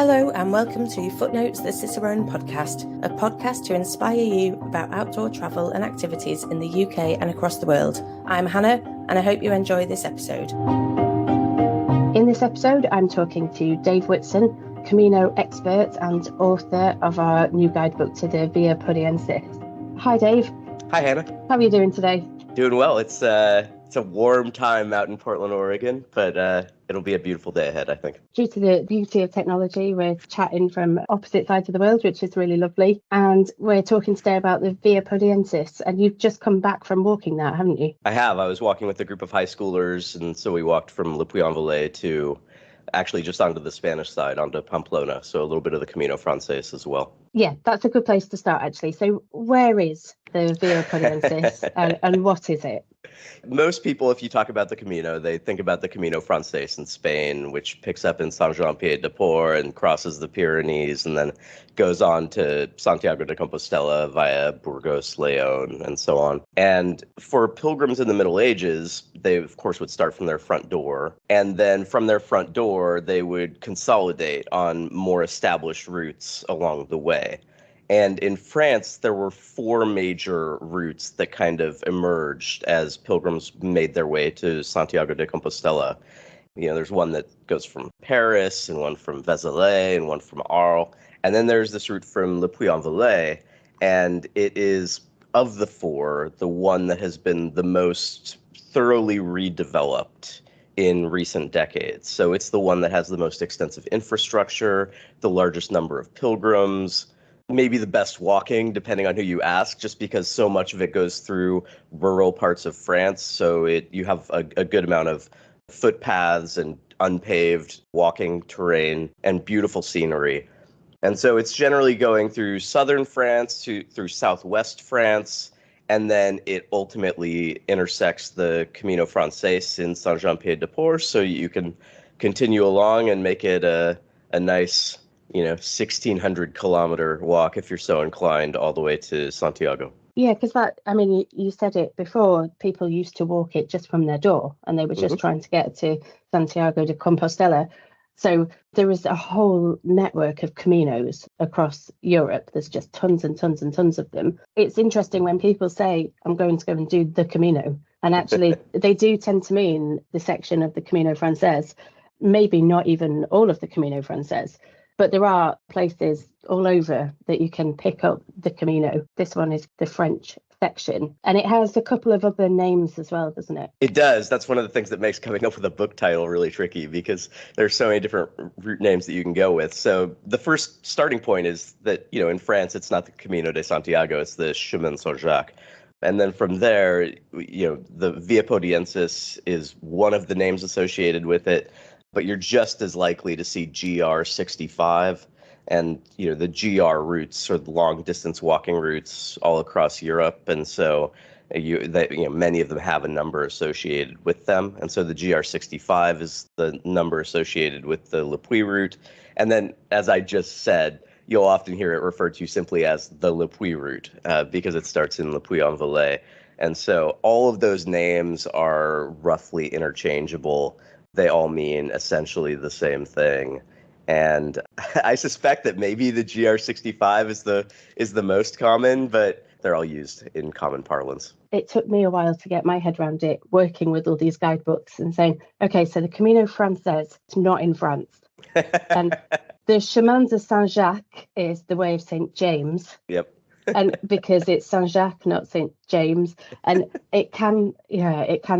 Hello and welcome to Footnotes, the Cicerone podcast, a podcast to inspire you about outdoor travel and activities in the UK and across the world. I'm Hannah and I hope you enjoy this episode. In this episode, I'm talking to Dave Whitson, Camino expert and author of our new guidebook to the Via Podiensis. Hi Dave. Hi Hannah. How are you doing today? Doing well. It's a warm time out in Portland, Oregon, but it'll be a beautiful day ahead, I think. Due to the beauty of technology, we're chatting from opposite sides of the world, which is really lovely. And we're talking today about the Via Podiensis. And you've just come back from walking that, haven't you? I have. I was walking with a group of high schoolers, and so we walked from Puy-en-Velay to actually just onto the Spanish side, onto Pamplona. So a little bit of the Camino Francés as well. Yeah, that's a good place to start, actually. So where is the Via Podiensis and what is it? Most people, if you talk about the Camino, they think about the Camino Francés in Spain, which picks up in Saint-Jean-Pied-de-Port and crosses the Pyrenees and then goes on to Santiago de Compostela via Burgos, León, and so on. And for pilgrims in the Middle Ages, they, of course, would start from their front door. And then from their front door, they would consolidate on more established routes along the way. And in France, there were four major routes that kind of emerged as pilgrims made their way to Santiago de Compostela. You know, there's one that goes from Paris, and one from Vézelay, and one from Arles. And then there's this route from Le Puy-en-Velay, and it is, of the four, the one that has been the most thoroughly redeveloped in recent decades. So it's the one that has the most extensive infrastructure, the largest number of pilgrims, maybe the best walking, depending on who you ask, just because so much of it goes through rural parts of France. So you have a good amount of footpaths and unpaved walking terrain and beautiful scenery. And so it's generally going through southern France through southwest France, and then it ultimately intersects the Camino Francés in Saint-Jean-Pied-de-Port, so you can continue along and make it a nice 1,600 kilometer walk if you're so inclined all the way to Santiago. Yeah, because you said it before, people used to walk it just from their door and they were just trying to get to Santiago de Compostela. So there is a whole network of Caminos across Europe. There's just tons and tons and tons of them. It's interesting when people say, I'm going to go and do the Camino. And actually, they do tend to mean the section of the Camino Francés, maybe not even all of the Camino Francés. But there are places all over that you can pick up the Camino. This one is the French section. And it has a couple of other names as well, doesn't it? It does. That's one of the things that makes coming up with a book title really tricky, because there's so many different route names that you can go with. So the first starting point is that, in France, it's not the Camino de Santiago, it's the Chemin Saint-Jacques. And then from there, the Via Podiensis is one of the names associated with it. But you're just as likely to see GR65 and, the GR routes, or the long distance walking routes all across Europe. And so many of them have a number associated with them. And so the GR65 is the number associated with the Le Puy route. And then, as I just said, you'll often hear it referred to simply as the Le Puy route because it starts in Le Puy-en-Velay. And so all of those names are roughly interchangeable. They all mean essentially the same thing. And I suspect that maybe the GR65 is the most common, but they're all used in common parlance. It took me a while to get my head around it, working with all these guidebooks and saying, okay, so the Camino Francés is not in France. And the Chemin de Saint-Jacques is the way of St. James. Yep. And because it's Saint-Jacques, not St. James. And it can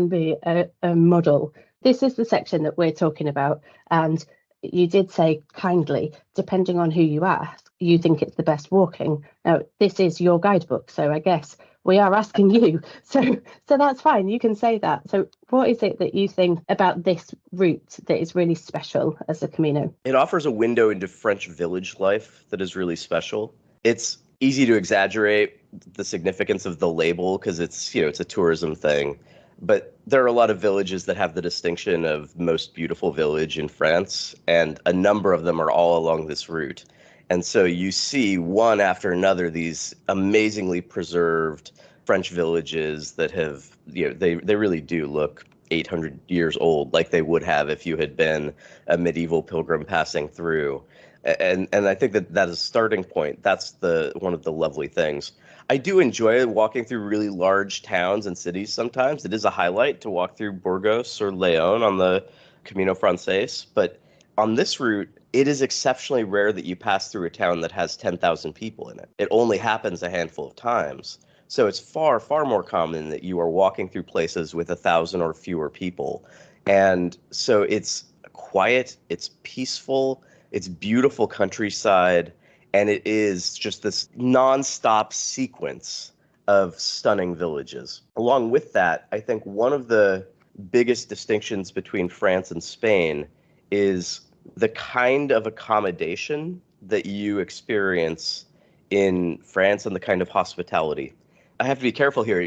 be a muddle. This is the section that we're talking about. And you did say kindly, depending on who you ask, you think it's the best walking. Now, this is your guidebook, so I guess we are asking you. So that's fine. You can say that. So what is it that you think about this route that is really special as a Camino? It offers a window into French village life that is really special. It's easy to exaggerate the significance of the label because it's a tourism thing. But there are a lot of villages that have the distinction of most beautiful village in France, and a number of them are all along this route. And so you see one after another these amazingly preserved French villages that have, they really do look 800 years old, like they would have if you had been a medieval pilgrim passing through. And I think that is a starting point. That's one of the lovely things. I do enjoy walking through really large towns and cities sometimes. It is a highlight to walk through Burgos or León on the Camino Francés, but on this route, it is exceptionally rare that you pass through a town that has 10,000 people in it. It only happens a handful of times. So it's far, far more common that you are walking through places with 1,000 or fewer people. And so it's quiet, it's peaceful, it's beautiful countryside, and it is just this nonstop sequence of stunning villages. Along with that, I think one of the biggest distinctions between France and Spain is the kind of accommodation that you experience in France and the kind of hospitality. I have to be careful here.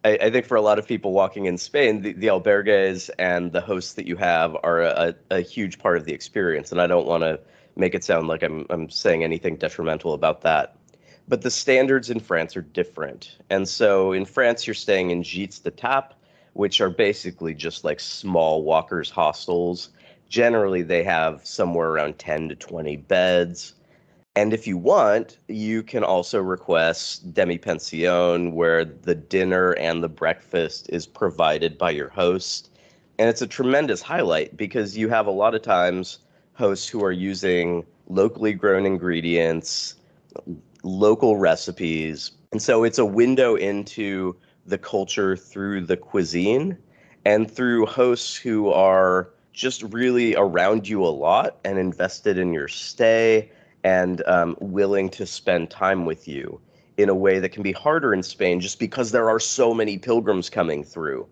I think for a lot of people walking in Spain, the albergues and the hosts that you have are a huge part of the experience. And I don't want to make it sound like I'm saying anything detrimental about that. But the standards in France are different. And so in France, you're staying in gîtes de table, which are basically just like small walkers' hostels. Generally, they have somewhere around 10 to 20 beds. And if you want, you can also request demi-pension, where the dinner and the breakfast is provided by your host. And it's a tremendous highlight because you have a lot of times hosts who are using locally grown ingredients, local recipes. And so it's a window into the culture through the cuisine and through hosts who are just really around you a lot and invested in your stay and willing to spend time with you in a way that can be harder in Spain just because there are so many pilgrims coming through.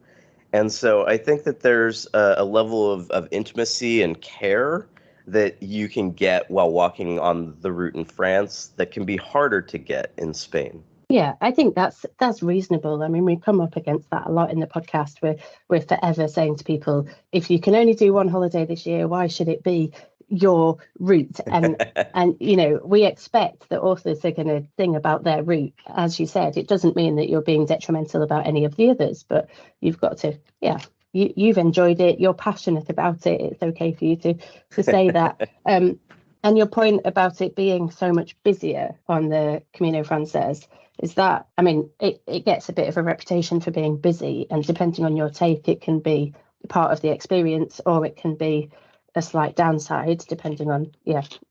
And so I think that there's a level of intimacy and care that you can get while walking on the route in France that can be harder to get in Spain. Yeah, I think that's reasonable. I mean, we come up against that a lot in the podcast. We're forever saying to people, if you can only do one holiday this year, why should it be your route? And we expect that authors are going to sing about their route. As you said, it doesn't mean that you're being detrimental about any of the others, but you've got to, you've enjoyed it, you're passionate about it. It's okay for you to say that. And your point about it being so much busier on the Camino Francés is that, I mean, it gets a bit of a reputation for being busy, and depending on your take, it can be part of the experience or it can be a slight downside, depending on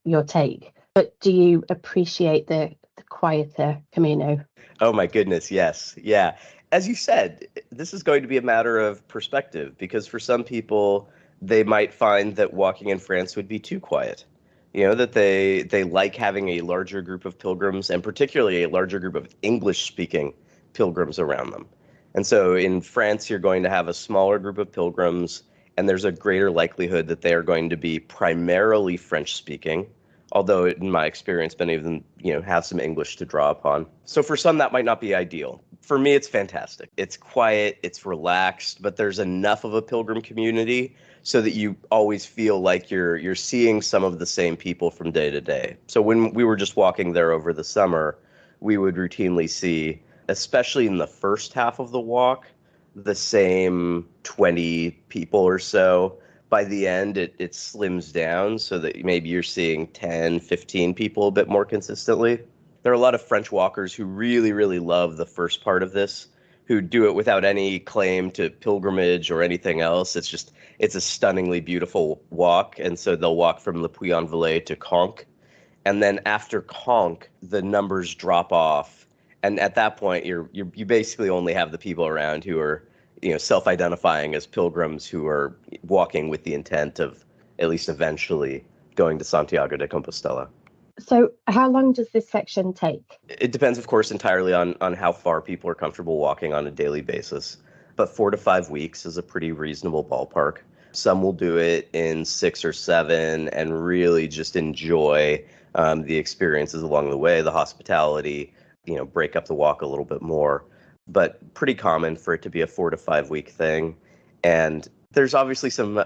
your take. But do you appreciate the quieter Camino? Oh my goodness, yes. Yeah. As you said, this is going to be a matter of perspective, because for some people, they might find that walking in France would be too quiet. That they like having a larger group of pilgrims, and particularly a larger group of English-speaking pilgrims around them. And so in France, you're going to have a smaller group of pilgrims, and there's a greater likelihood that they are going to be primarily French-speaking, although in my experience, many of them, have some English to draw upon. So for some, that might not be ideal. For me, it's fantastic. It's quiet, it's relaxed, but there's enough of a pilgrim community so that you always feel like you're seeing some of the same people from day to day. So when we were just walking there over the summer, we would routinely see, especially in the first half of the walk, the same 20 people or so. By the end, it slims down so that maybe you're seeing 10, 15 people a bit more consistently. There are a lot of French walkers who really, really love the first part of this, who do it without any claim to pilgrimage or anything else. It's a stunningly beautiful walk. And so they'll walk from the Puy-en-Velay to Conques. And then after Conques, the numbers drop off. And at that point, you basically only have the people around who are, self-identifying as pilgrims who are walking with the intent of at least eventually going to Santiago de Compostela. So how long does this section take? It depends, of course, entirely on how far people are comfortable walking on a daily basis. But 4 to 5 weeks is a pretty reasonable ballpark. Some will do it in 6 or 7 and really just enjoy the experiences along the way, the hospitality, break up the walk a little bit more. But pretty common for it to be a 4 to 5 week thing. And there's obviously some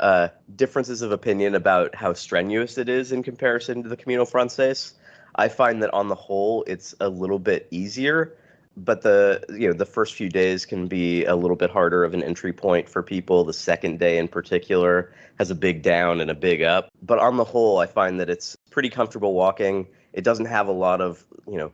differences of opinion about how strenuous it is in comparison to the Camino Francés. I find that on the whole, it's a little bit easier, but the first few days can be a little bit harder of an entry point for people. The second day in particular has a big down and a big up. But on the whole, I find that it's pretty comfortable walking. It doesn't have a lot of,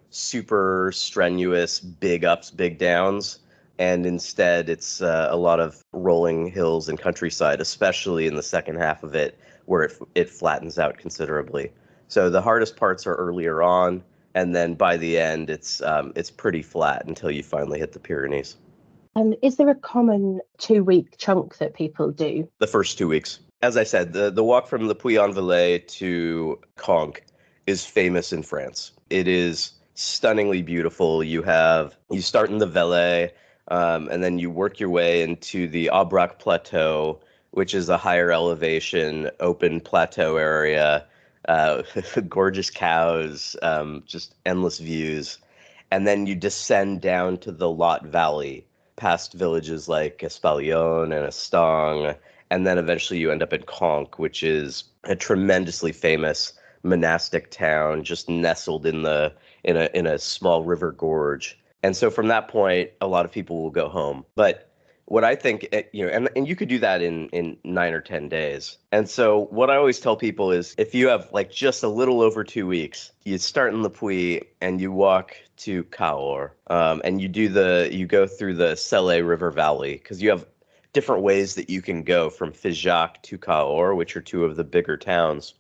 super strenuous big ups, big downs. And instead, it's a lot of rolling hills and countryside, especially in the second half of it, where it flattens out considerably. So the hardest parts are earlier on, and then by the end, it's pretty flat until you finally hit the Pyrenees. And is there a common 2-week chunk that people do? The first 2 weeks. As I said, the walk from the Puy-en-Velay to Conques is famous in France. It is stunningly beautiful. You start in the Valais, and then you work your way into the Aubrac plateau, which is a higher elevation, open plateau area, gorgeous cows, just endless views. And then you descend down to the Lot Valley, past villages like Espalion and Estang, and then eventually you end up in Conques, which is a tremendously famous monastic town, just nestled in a small river gorge. And so from that point, a lot of people will go home. But what I think, and you could do that in 9 or 10 days. And so what I always tell people is if you have like just a little over 2 weeks, you start in the Puy and you walk to Cahors, and you go through the Célé River Valley, because you have different ways that you can go from Figeac to Cahors, which are two of the bigger towns.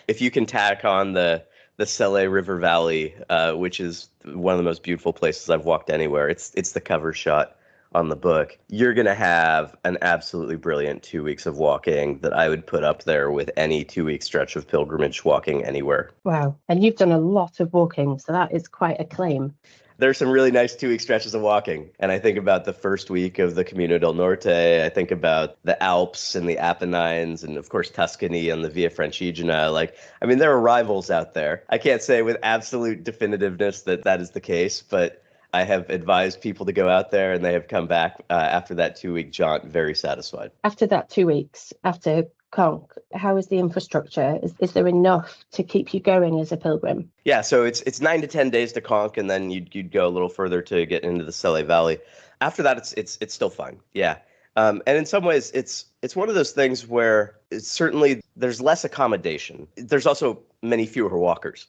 If you can tack on the Célé River Valley, which is one of the most beautiful places I've walked anywhere. It's the cover shot on the book. You're going to have an absolutely brilliant 2 weeks of walking that I would put up there with any 2-week stretch of pilgrimage walking anywhere. Wow. And you've done a lot of walking, so that is quite a claim. There's some really nice 2-week stretches of walking. And I think about the first week of the Camino del Norte. I think about the Alps and the Apennines and, of course, Tuscany and the Via Francigena. There are rivals out there. I can't say with absolute definitiveness that is the case, but I have advised people to go out there, and they have come back after that 2-week jaunt very satisfied. After that 2 weeks, after Conques, how is the infrastructure? Is there enough to keep you going as a pilgrim? Yeah, so it's 9 to 10 days to Conques, and then you'd go a little further to get into the Célé Valley. After that, it's still fine. Yeah, and in some ways, it's one of those things where certainly there's less accommodation. There's also many fewer walkers.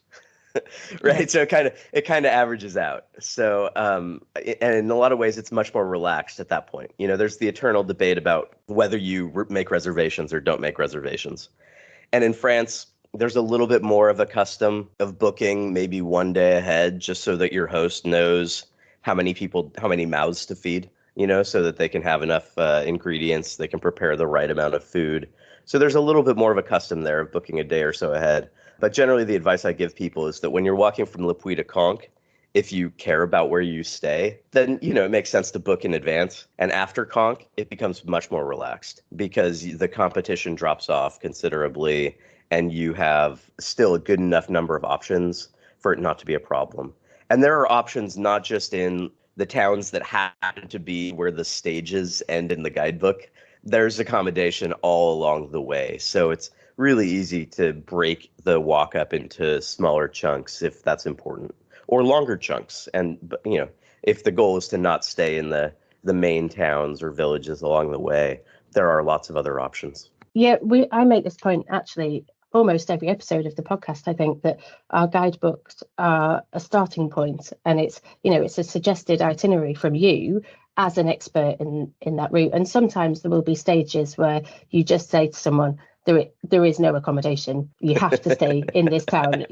Right. So it kind of averages out. So and in a lot of ways, it's much more relaxed at that point. There's the eternal debate about whether you make reservations or don't make reservations. And in France, there's a little bit more of a custom of booking maybe one day ahead, just so that your host knows how many mouths to feed, so that they can have enough ingredients, they can prepare the right amount of food. So there's a little bit more of a custom there of booking a day or so ahead. But generally, the advice I give people is that when you're walking from Le Puy to Conques, if you care about where you stay, then, it makes sense to book in advance. And after Conques, it becomes much more relaxed because the competition drops off considerably and you have still a good enough number of options for it not to be a problem. And there are options not just in the towns that happen to be where the stages end in the guidebook. There's accommodation all along the way. So it's really easy to break the walk up into smaller chunks if that's important, or longer chunks. And if the goal is to not stay in the main towns or villages along the way, there are lots of other options. Yeah, I make this point actually almost every episode of the podcast. I think that our guidebooks are a starting point, and it's a suggested itinerary from you as an expert in that route. And sometimes there will be stages where you just say to someone, there is no accommodation. You have to stay in this town,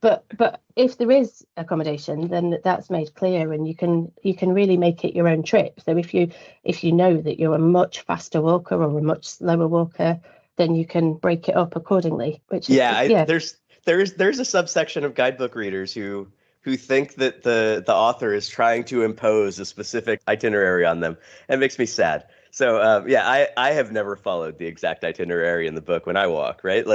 But if there is accommodation, then that's made clear, and you can really make it your own trip. So if you know that you're a much faster walker or a much slower walker, then you can break it up accordingly. Which is, there's a subsection of guidebook readers who think that the author is trying to impose a specific itinerary on them. It makes me sad. So, I have never followed the exact itinerary in the book when I walk, right?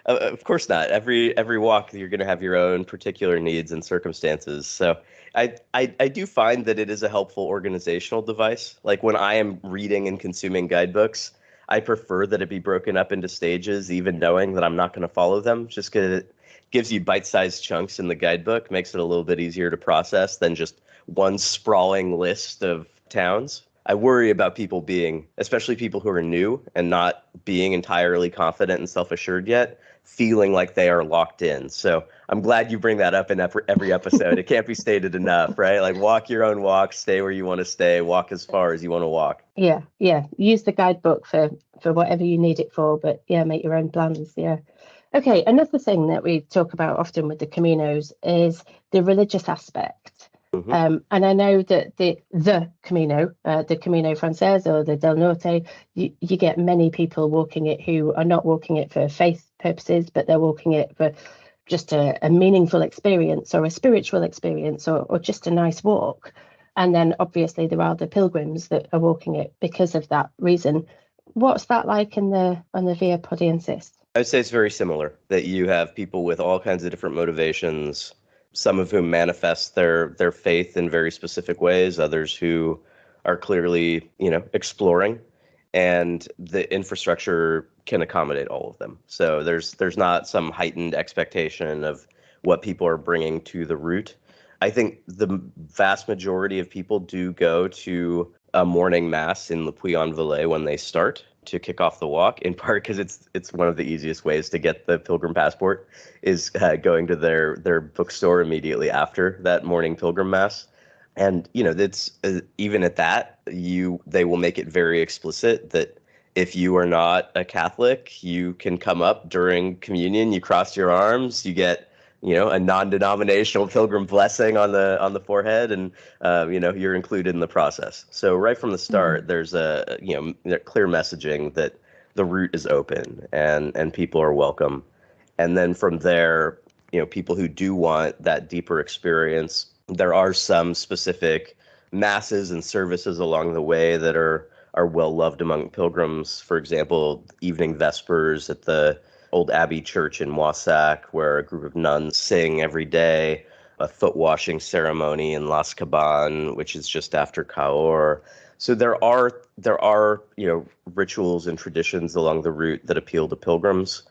Of course not. Every walk, you're going to have your own particular needs and circumstances. So I do find that it is a helpful organizational device. Like when I am reading and consuming guidebooks, I prefer that it be broken up into stages, even knowing that I'm not going to follow them, just because it gives you bite-sized chunks in the guidebook, makes it a little bit easier to process than just one sprawling list of towns. I worry about people being, especially people who are new and not being entirely confident and self-assured yet, feeling like they are locked in. So I'm glad you bring that up in every episode. It can't be stated enough, right? Like, walk your own walk, stay where you want to stay, walk as far as you want to walk. Yeah. Use the guidebook for whatever you need it for, but yeah, make your own plans. Yeah. Okay, another thing that we talk about often with the Caminos is the religious aspect. Mm-hmm. And I know that the Camino, the Camino Francés or the Del Norte, you get many people walking it who are not walking it for faith purposes, but they're walking it for just a meaningful experience or a spiritual experience or just a nice walk. And then obviously there are the pilgrims that are walking it because of that reason. What's that like on the Via Podiensis? I would say it's very similar, that you have people with all kinds of different motivations, some of whom manifest their faith in very specific ways, others who are clearly, exploring, and the infrastructure can accommodate all of them. So there's not some heightened expectation of what people are bringing to the route. I think the vast majority of people do go to a morning mass in the Puy-en-Velay when they start to kick off the walk, in part because it's one of the easiest ways to get the Pilgrim passport is going to their bookstore immediately after that morning Pilgrim mass. And that's even at that, they will make it very explicit that if you are not a Catholic, you can come up during communion, you cross your arms, you get a non-denominational pilgrim blessing on the forehead, and you're included in the process. So right from the start, there's a clear messaging that the route is open and people are welcome. And then from there, people who do want that deeper experience, there are some specific masses and services along the way that are well loved among pilgrims. For example, evening vespers at the old abbey church in Moissac, where a group of nuns sing every day, a foot washing ceremony in Las Cabanes, which is just after Cahors. So there are rituals and traditions along the route that appeal to pilgrims.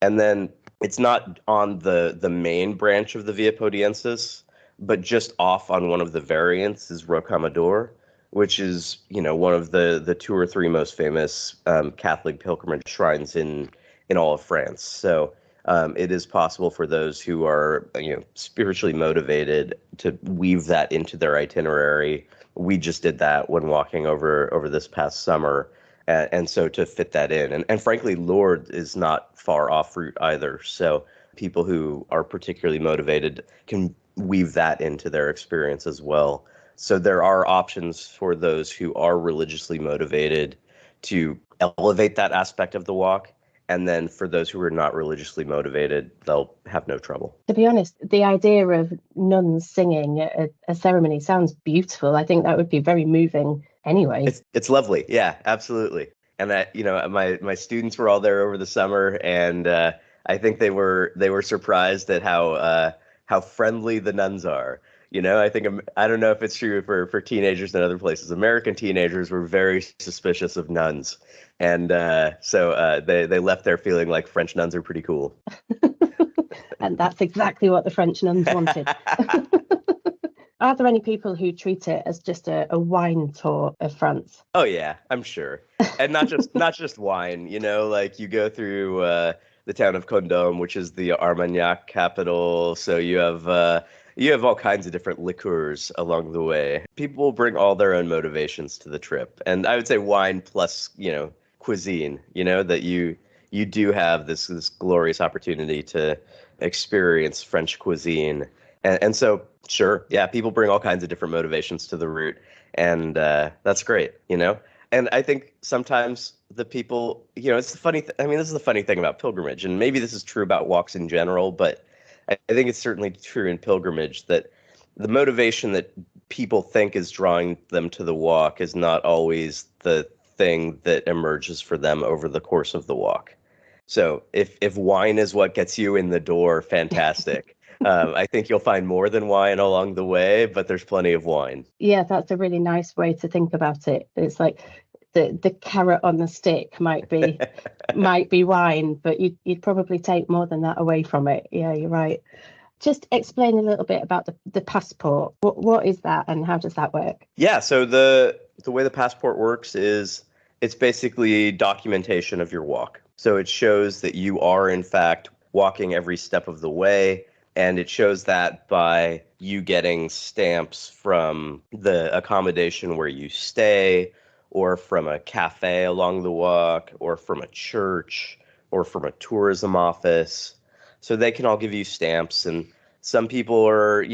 And then it's not on the main branch of the Via Podiensis, but just off on one of the variants is Rocamadour, which is one of the two or three most famous Catholic pilgrimage shrines in all of France. So it is possible for those who are spiritually motivated to weave that into their itinerary. We just did that when walking over this past summer, and so to fit that in. And frankly, Lourdes is not far off route either. So people who are particularly motivated can weave that into their experience as well. So there are options for those who are religiously motivated to elevate that aspect of the walk. And then for those who are not religiously motivated, they'll have no trouble. To be honest, the idea of nuns singing at a ceremony sounds beautiful. I think that would be very moving anyway. It's lovely. Yeah, absolutely. And my students were all there over the summer, and I think they were surprised at how friendly the nuns are. I don't know if it's true for teenagers in other places. American teenagers were very suspicious of nuns. And so they left there feeling like French nuns are pretty cool. And that's exactly what the French nuns wanted. Are there any people who treat it as just a wine tour of France? Oh, yeah, I'm sure. And not just wine, like you go through the town of Condom, which is the Armagnac capital. So you have all kinds of different liqueurs along the way. People will bring all their own motivations to the trip. And I would say wine plus, cuisine, that you do have this glorious opportunity to experience French cuisine. And so, sure, yeah, people bring all kinds of different motivations to the route. And that's great, And I think sometimes the people, it's the funny this is the funny thing about pilgrimage. And maybe this is true about walks in general, but I think it's certainly true in pilgrimage that the motivation that people think is drawing them to the walk is not always the thing that emerges for them over the course of the walk. So if wine is what gets you in the door, fantastic. I think you'll find more than wine along the way, but there's plenty of wine. Yeah, that's a really nice way to think about it. It's like the carrot on the stick might be wine, but you'd probably take more than that away from it. Yeah, you're right. Just explain a little bit about the passport. What is that and how does that work? Yeah, so the way the passport works is it's basically documentation of your walk. So it shows that you are in fact walking every step of the way, and it shows that by you getting stamps from the accommodation where you stay, or from a cafe along the walk, or from a church, or from a tourism office. So they can all give you stamps, and some people are,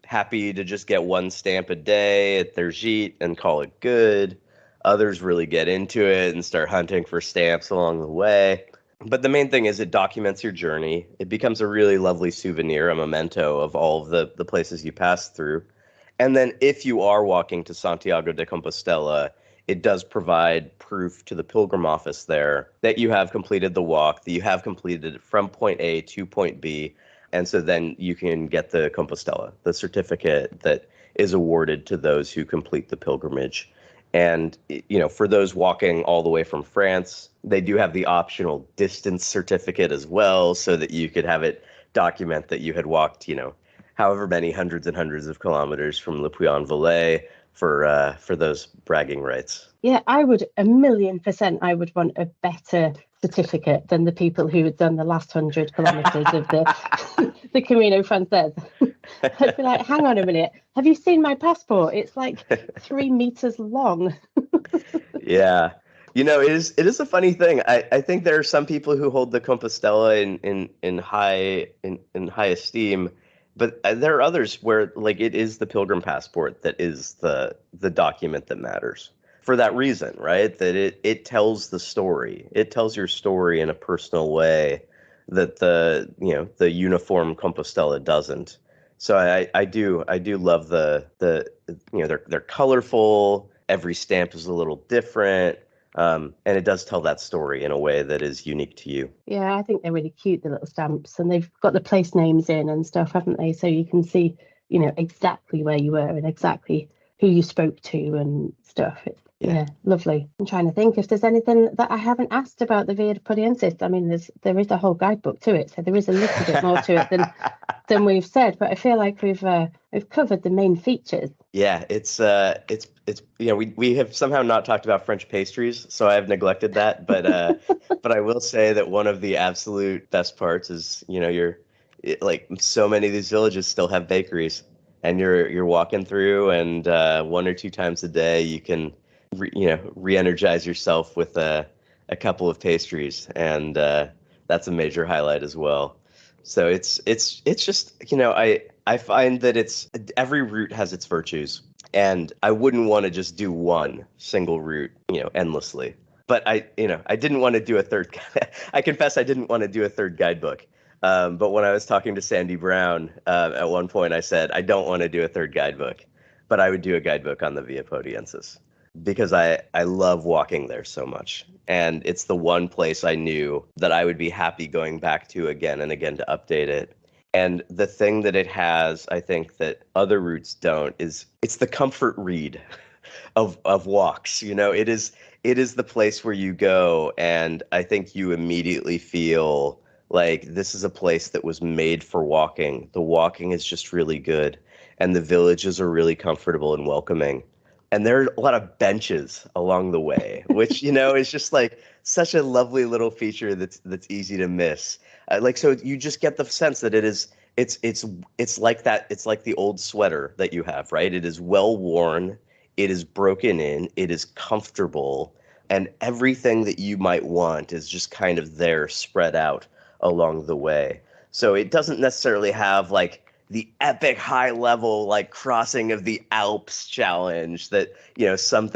happy to just get one stamp a day at their gîte and call it good. Others really get into it and start hunting for stamps along the way. But the main thing is it documents your journey. It becomes a really lovely souvenir, a memento of all of the places you pass through. And then if you are walking to Santiago de Compostela, it does provide proof to the Pilgrim office there that you have completed the walk, that you have completed it from point A to point B. And so then you can get the Compostela, the certificate that is awarded to those who complete the pilgrimage. And, for those walking all the way from France, they do have the optional distance certificate as well, so that you could have it document that you had walked, however many hundreds and hundreds of kilometers from Le Puy-en-Velay for those bragging rights. Yeah, I would 1,000,000%. I would want a better certificate than the people who had done the last 100 kilometers of the Camino Francés. I'd be like, hang on a minute, have you seen my passport? It's like 3 meters long. Yeah. It is a funny thing. I think there are some people who hold the Compostela in high esteem, but there are others where it is the Pilgrim passport that is the document that matters. For that reason, right? That it tells the story. It tells your story in a personal way that the uniform Compostela doesn't. So I do love they're colorful. Every stamp is a little different. And it does tell that story in a way that is unique to you. Yeah, I think they're really cute, the little stamps, and they've got the place names in and stuff, haven't they? So you can see, exactly where you were and exactly who you spoke to and stuff. Yeah, lovely. I'm trying to think if there's anything that I haven't asked about the Via Podiensis. I mean, there is a whole guidebook to it, so there is a little bit more to it than we've said. But I feel like we've covered the main features. Yeah, it's we have somehow not talked about French pastries, so I have neglected that. But but I will say that one of the absolute best parts is so many of these villages still have bakeries, and you're walking through, and 1 or 2 times a day you can re-energize yourself with a couple of pastries, and that's a major highlight as well. So it's just I find that every route has its virtues, and I wouldn't want to just do one single route endlessly. But I didn't want to do a third. I confess I didn't want to do a third guidebook. But when I was talking to Sandy Brown at one point, I said I don't want to do a third guidebook, but I would do a guidebook on the Via Podiensis, because I love walking there so much. And it's the one place I knew that I would be happy going back to again and again to update it. And the thing that it has, I think, that other routes don't, is it's the comfort read of walks. It is the place where you go, and I think you immediately feel like this is a place that was made for walking. The walking is just really good, and the villages are really comfortable and welcoming. And there are a lot of benches along the way, which, is just such a lovely little feature that's easy to miss. So you just get the sense that it's like that. It's like the old sweater that you have, right? It is well worn. It is broken in. It is comfortable. And everything that you might want is just kind of there, spread out along the way. So it doesn't necessarily have the epic high level crossing of the Alps challenge that some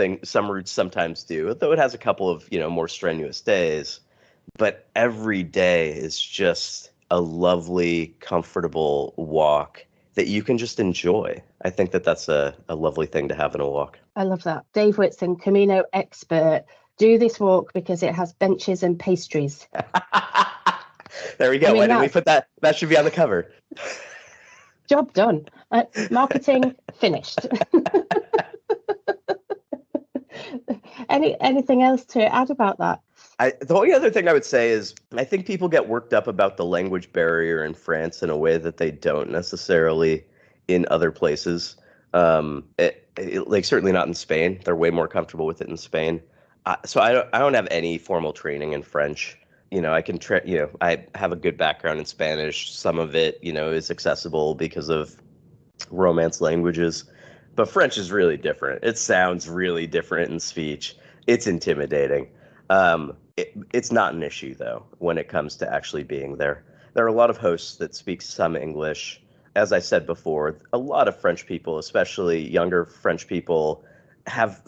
routes sometimes do, though it has a couple of more strenuous days. But every day is just a lovely, comfortable walk that you can just enjoy. I think that's a lovely thing to have in a walk. I love that. Dave Whitson, Camino expert. Do this walk because it has benches and pastries. There we go. Why didn't we put that? That should be on the cover. Job done. Marketing finished. anything else to add about that? The only other thing I would say is I think people get worked up about the language barrier in France in a way that they don't necessarily in other places. Like certainly not in Spain. They're way more comfortable with it in Spain. So I don't have any formal training in French. I can I have a good background in Spanish. Some of it, is accessible because of Romance languages. But French is really different. It sounds really different in speech. It's intimidating. It's not an issue, though, when it comes to actually being there. There are a lot of hosts that speak some English. As I said before, a lot of French people, especially younger French people, have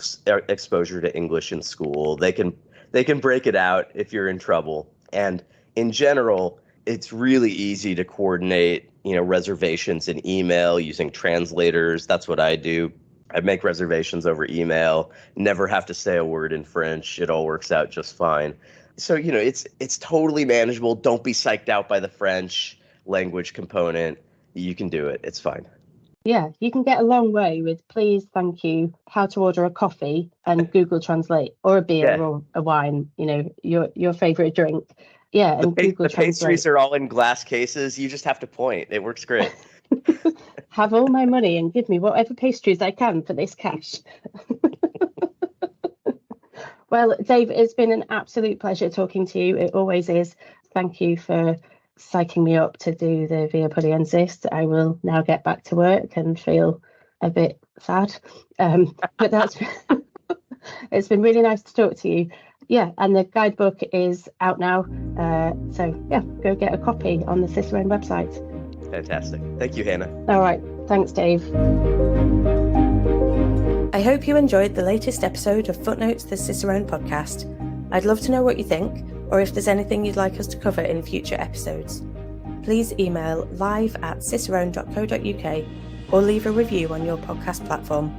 exposure to English in school. They can break it out if you're in trouble. And in general, it's really easy to coordinate, reservations in email using translators. That's what I do. I make reservations over email, never have to say a word in French. It all works out just fine. So, it's totally manageable. Don't be psyched out by the French language component. You can do it. It's fine. Yeah, you can get a long way with please, thank you, how to order a coffee and Google Translate, or a beer or a wine, your favorite drink. Yeah, and Google Translate. The pastries are all in glass cases. You just have to point. It works great. Have all my money and give me whatever pastries I can for this cash. Well, Dave, it's been an absolute pleasure talking to you. It always is. Thank you for psyching me up to do the Via Podiensis. I will now get back to work and feel a bit sad. But it's been really nice to talk to you. Yeah, and the guidebook is out now. So yeah, go get a copy on the Cicerone website. Fantastic. Thank you, Hannah. All right. Thanks, Dave. I hope you enjoyed the latest episode of Footnotes, the Cicerone podcast. I'd love to know what you think, or if there's anything you'd like us to cover in future episodes. Please email live@cicerone.co.uk or leave a review on your podcast platform.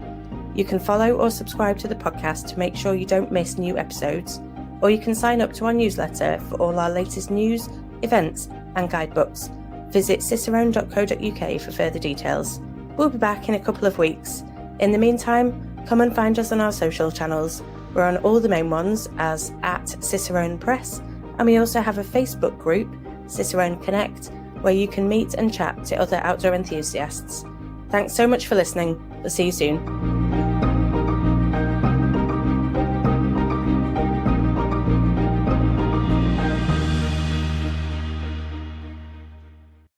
You can follow or subscribe to the podcast to make sure you don't miss new episodes, or you can sign up to our newsletter for all our latest news, events and guidebooks. Visit cicerone.co.uk for further details. We'll be back in a couple of weeks. In the meantime, come and find us on our social channels. We're on all the main ones as @Cicerone Press, and we also have a Facebook group, Cicerone Connect, where you can meet and chat to other outdoor enthusiasts. Thanks so much for listening. We'll see you soon.